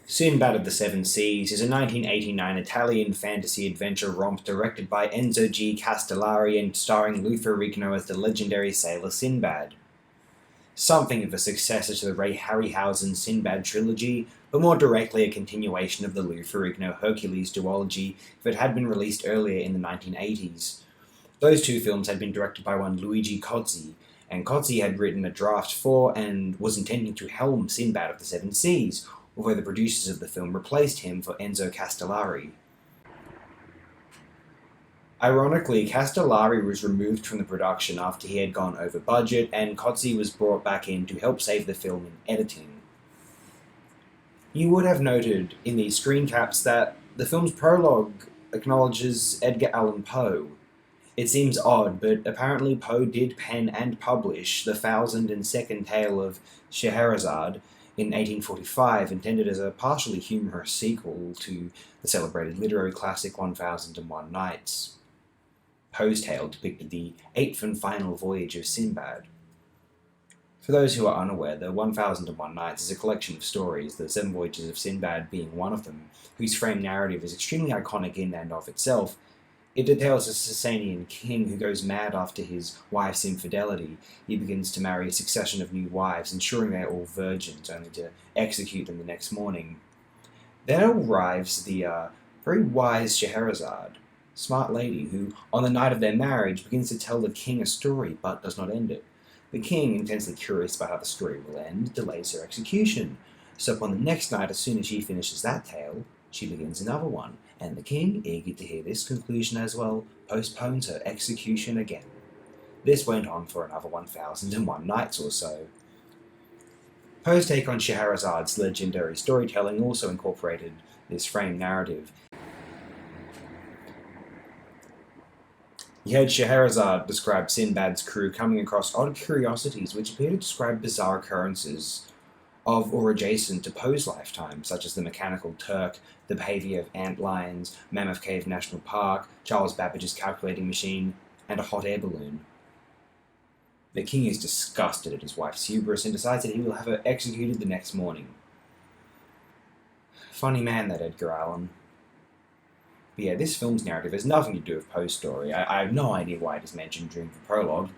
Sinbad of the Seven Seas is a 1989 Italian fantasy adventure romp directed by ENZO G. Castellari and starring Lou Ferrigno as the legendary sailor Sinbad. Something of a successor to the Ray Harryhausen Sinbad trilogy, but more directly a continuation of the Lou Ferrigno Hercules duology if it had been released earlier in the 1980s. Those two films had been directed by one Luigi Cozzi, and Cozzi had written a draft for and was intending to helm Sinbad of the Seven Seas, although the producers of the film replaced him for Enzo Castellari. Ironically, Castellari was removed from the production after he had gone over budget, and Cozzi was brought back in to help save the film in editing. You would have noted in these screen caps that the film's prologue acknowledges Edgar Allan Poe. It seems odd, but apparently Poe did pen and publish the 1002nd tale of Scheherazade in 1845, intended as a partially humorous sequel to the celebrated literary classic 1001 Nights. Poe's tale depicted the eighth and final voyage of Sinbad. For those who are unaware, the 1001 Nights is a collection of stories, the seven voyages of Sinbad being one of them, whose frame narrative is extremely iconic in and of itself. It details a Sasanian king who goes mad after his wife's infidelity. He begins to marry a succession of new wives, ensuring they are all virgins, only to execute them the next morning. Then arrives the very wise Scheherazade, smart lady who, on the night of their marriage, begins to tell the king a story, but does not end it. The king, intensely curious about how the story will end, delays her execution. So upon the next night, as soon as she finishes that tale, she begins another one, and the king, eager to hear this conclusion as well, postpones her execution again. This went on for another 1001 nights or so. Poe's take on Scheherazade's legendary storytelling also incorporated this frame narrative. He had Scheherazade describe Sinbad's crew coming across odd curiosities which appear to describe bizarre occurrences of or adjacent to Poe's lifetime, such as the mechanical Turk, the behavior of ant lions, Mammoth Cave National Park, Charles Babbage's calculating machine, and a hot air balloon. The king is disgusted at his wife's hubris and decides that he will have her executed the next morning. Funny man, that Edgar Allan. But yeah, this film's narrative has nothing to do with Poe's story. I have no idea why it is mentioned during the prologue.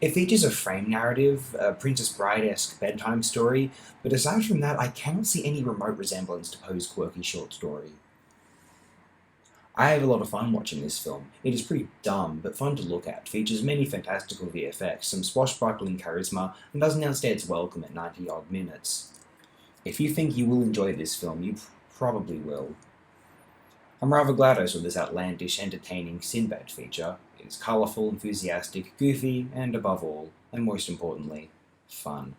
It features a frame narrative, a Princess Bride-esque bedtime story, but aside from that, I cannot see any remote resemblance to Poe's quirky short story. I have a lot of fun watching this film. It is pretty dumb, but fun to look at, features many fantastical VFX, some swashbuckling charisma, and doesn't outstay its welcome at 90-odd minutes. If you think you will enjoy this film, you probably will. I'm rather glad I saw this outlandish, entertaining Sinbad feature. It is colourful, enthusiastic, goofy, and above all, and most importantly, fun.